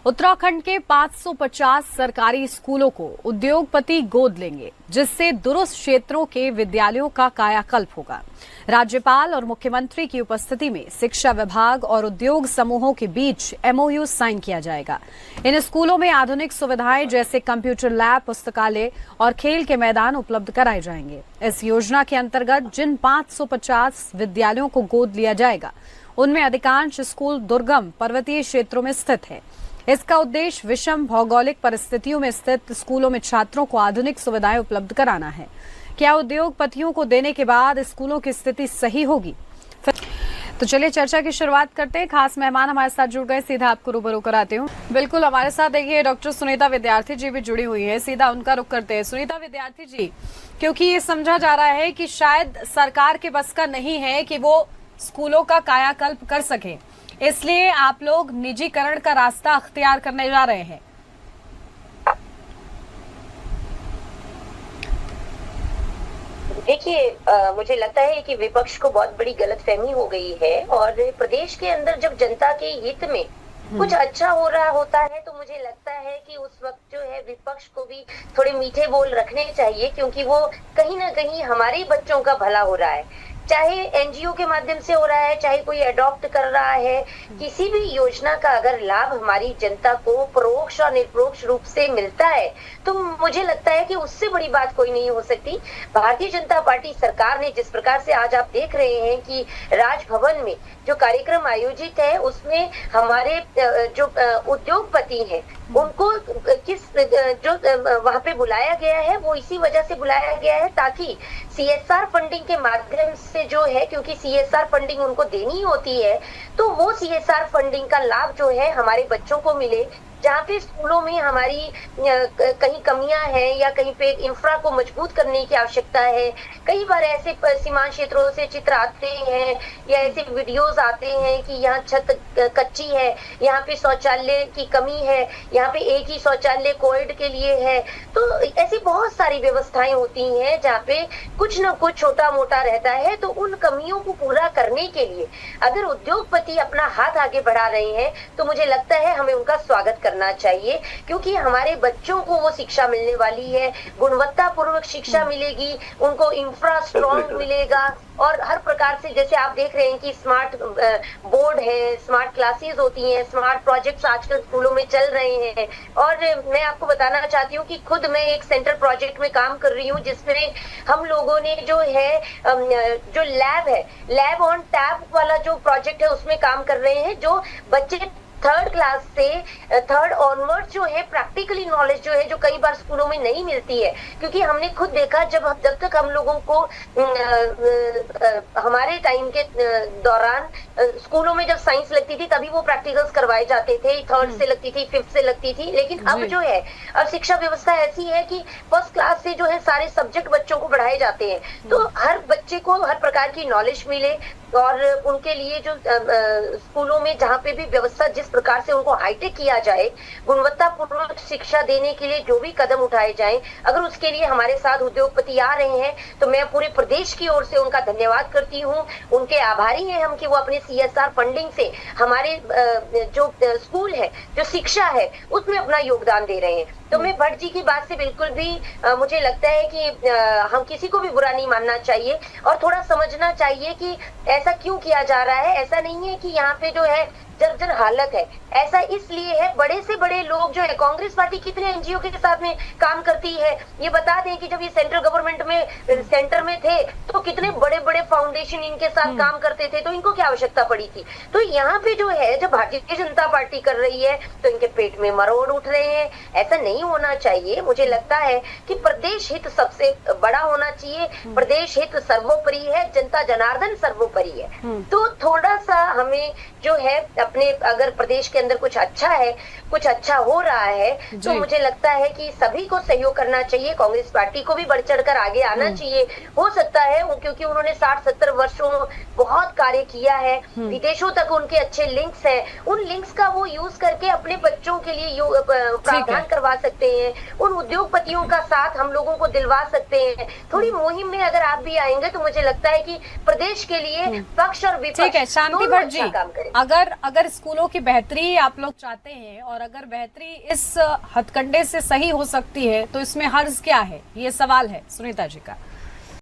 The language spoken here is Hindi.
उत्तराखंड के 550 सरकारी स्कूलों को उद्योगपति गोद लेंगे, जिससे दुरुस्त क्षेत्रों के विद्यालयों का कायाकल्प होगा। राज्यपाल और मुख्यमंत्री की उपस्थिति में शिक्षा विभाग और उद्योग समूहों के बीच एमओयू साइन किया जाएगा। इन स्कूलों में आधुनिक सुविधाएं जैसे कंप्यूटर लैब, पुस्तकालय और खेल के मैदान उपलब्ध कराए जाएंगे। इस योजना के अंतर्गत जिन 550 विद्यालयों को गोद लिया जाएगा, उनमें अधिकांश स्कूल दुर्गम पर्वतीय क्षेत्रों में स्थित है। इसका उद्देश्य विषम भौगोलिक परिस्थितियों में स्थित स्कूलों में छात्रों को आधुनिक सुविधाएं उपलब्ध कराना है। क्या उद्योगपतियों को देने के बाद स्कूलों की स्थिति सही होगी? तो चलिए चर्चा की शुरुआत करते हैं। खास मेहमान हमारे साथ जुड़ गए, सीधा आपको रूबरू कराते हूँ। बिल्कुल, हमारे साथ देखिए डॉक्टर सुनीता विद्यार्थी जी भी जुड़ी हुई है, सीधा उनका रुख करते हैं। सुनीता विद्यार्थी जी, क्योंकि ये समझा जा रहा है कि शायद सरकार के बस का नहीं है कि वो स्कूलों का कायाकल्प कर सके, इसलिए आप लोग निजीकरण का रास्ता अख्तियार करने जा रहे हैं। देखिए, मुझे लगता है कि विपक्ष को बहुत बड़ी गलतफहमी हो गई है और प्रदेश के अंदर जब जनता के हित में कुछ अच्छा हो रहा होता है तो मुझे लगता है कि उस वक्त जो है विपक्ष को भी थोड़े मीठे बोल रखने चाहिए, क्योंकि वो कहीं ना कहीं हमारे ही बच्चों का भला हो रहा है। चाहे एनजीओ के माध्यम से हो रहा है, चाहे कोई अडॉप्ट कर रहा है, किसी भी योजना का अगर लाभ हमारी जनता को परोक्ष और निरपेक्ष रूप से मिलता है तो मुझे लगता है कि उससे बड़ी बात कोई नहीं हो सकती। भारतीय जनता पार्टी सरकार ने जिस प्रकार से आज आप देख रहे हैं कि राजभवन में जो कार्यक्रम आयोजित है उसमें हमारे जो उद्योगपति हैं उनको जो वहां पे बुलाया गया है वो इसी वजह से बुलाया गया है ताकि सीएसआर फंडिंग के माध्यम से जो है, क्योंकि सीएसआर फंडिंग उनको देनी होती है, तो वो सीएसआर फंडिंग का लाभ जो है हमारे बच्चों को मिले। जहाँ पे स्कूलों में हमारी कहीं कमियां हैं या कहीं पे इंफ्रा को मजबूत करने की आवश्यकता है। कई बार ऐसे सीमांत क्षेत्रों से चित्र आते हैं या ऐसे वीडियोस आते हैं कि यहाँ छत कच्ची है, यहाँ पे शौचालय की कमी है, यहाँ पे एक ही शौचालय कोविड के लिए है। तो ऐसी बहुत सारी व्यवस्थाएं होती हैं जहाँ पे कुछ न कुछ छोटा मोटा रहता है। तो उन कमियों को पूरा करने के लिए अगर उद्योगपति अपना हाथ आगे बढ़ा रहे हैं तो मुझे लगता है हमें उनका स्वागत करना चाहिए, क्योंकि हमारे बच्चों को वो शिक्षा मिलने वाली है, गुणवत्ता पूर्वक शिक्षा मिलेगी, उनको इंफ्रा स्ट्रॉन्ग मिलेगा और हर प्रकार से जैसे आप देख रहे हैं कि स्मार्ट बोर्ड है, स्मार्ट क्लासेस होती हैं, स्मार्ट प्रोजेक्ट्स आजकल स्कूलों में चल रहे हैं। और मैं आपको बताना चाहती हूँ कि खुद मैं एक सेंटर प्रोजेक्ट में काम कर रही हूँ जिसमें हम लोगों ने जो है जो लैब है, लैब ऑन टैप वाला जो प्रोजेक्ट है उसमें काम कर रहे हैं। जो बच्चे थर्ड क्लास से थर्ड ऑनवर्ड जो है प्रैक्टिकली नॉलेज जो है जो कई बार स्कूलों में नहीं मिलती है, क्योंकि हमने खुद देखा जब तक हम लोगों को हमारे टाइम के दौरान स्कूलों में जब साइंस लगती थी तभी वो प्रैक्टिकल्स करवाए जाते थे, थर्ड से लगती थी, फिफ्थ से लगती थी। लेकिन अब जो है अब शिक्षा व्यवस्था ऐसी है कि फर्स्ट क्लास से जो है सारे सब्जेक्ट बच्चों को पढ़ाए जाते हैं, तो हर बच्चे को हर प्रकार की नॉलेज मिले और उनके लिए जो स्कूलों में जहाँ पे भी व्यवस्था जिस प्रकार से उनको हाईटेक किया जाए, गुणवत्तापूर्वक शिक्षा देने के लिए जो भी कदम उठाए जाएं, अगर उसके लिए हमारे साथ उद्योगपति आ रहे हैं तो मैं पूरे प्रदेश की ओर से उनका धन्यवाद करती हूँ। उनके आभारी हैं हम कि वो अपने सीएसआर फंडिंग से हमारे जो स्कूल है, जो शिक्षा है, उसमें अपना योगदान दे रहे हैं। तो मैं भट्ट जी की बात से बिल्कुल भी मुझे लगता है कि हम किसी को भी बुरा नहीं मानना चाहिए और थोड़ा समझना चाहिए कि ऐसा क्यों किया जा रहा है। ऐसा नहीं है कि यहाँ पे जो है जर्जर हालत है, ऐसा इसलिए है बड़े से बड़े लोग जो है, कांग्रेस पार्टी कितने एनजीओ के साथ में काम करती है ये बता दें कि जब ये सेंट्रल गवर्नमेंट में सेंटर में थे तो कितने बड़े बड़े फाउंडेशन इनके साथ काम करते थे, तो इनको क्या आवश्यकता पड़ी थी। तो यहाँ पे जो है जब भारतीय जनता पार्टी कर रही है तो इनके पेट में मरोड़ उठ रहे हैं। ऐसा नहीं होना चाहिए। मुझे लगता है कि प्रदेश हित सबसे बड़ा होना चाहिए, प्रदेश हित सर्वोपरि है, जनता जनार्दन सर्वोपरि है। तो थोड़ा सा हमें जो है अपने अगर प्रदेश के अंदर कुछ अच्छा है, कुछ अच्छा हो रहा है तो मुझे लगता है कि सभी को सहयोग करना चाहिए। कांग्रेस पार्टी को भी बढ़ चढ़कर आगे आना चाहिए। हो सकता है क्योंकि उन्होंने 60-70 वर्षों बहुत कार्य किया है, विदेशों तक उनके अच्छे लिंक्स हैं, उन लिंक्स का वो यूज करके अपने बच्चों के लिए प्रावधान करवा सकते हैं। उन उद्योगपतियों का साथ हम लोगों को दिलवा सकते हैं। थोड़ी मुहिम में अगर आप भी आएंगे तो मुझे लगता है कि प्रदेश के लिए पक्ष और विपक्ष ठीक है। शांति भट्ट जी, अगर अगर स्कूलों की बेहतरी आप लोग चाहते हैं और अगर बेहतरी इस हथकंडे से सही हो सकती है तो इसमें हर्ज क्या है, ये सवाल है सुनीता जी का।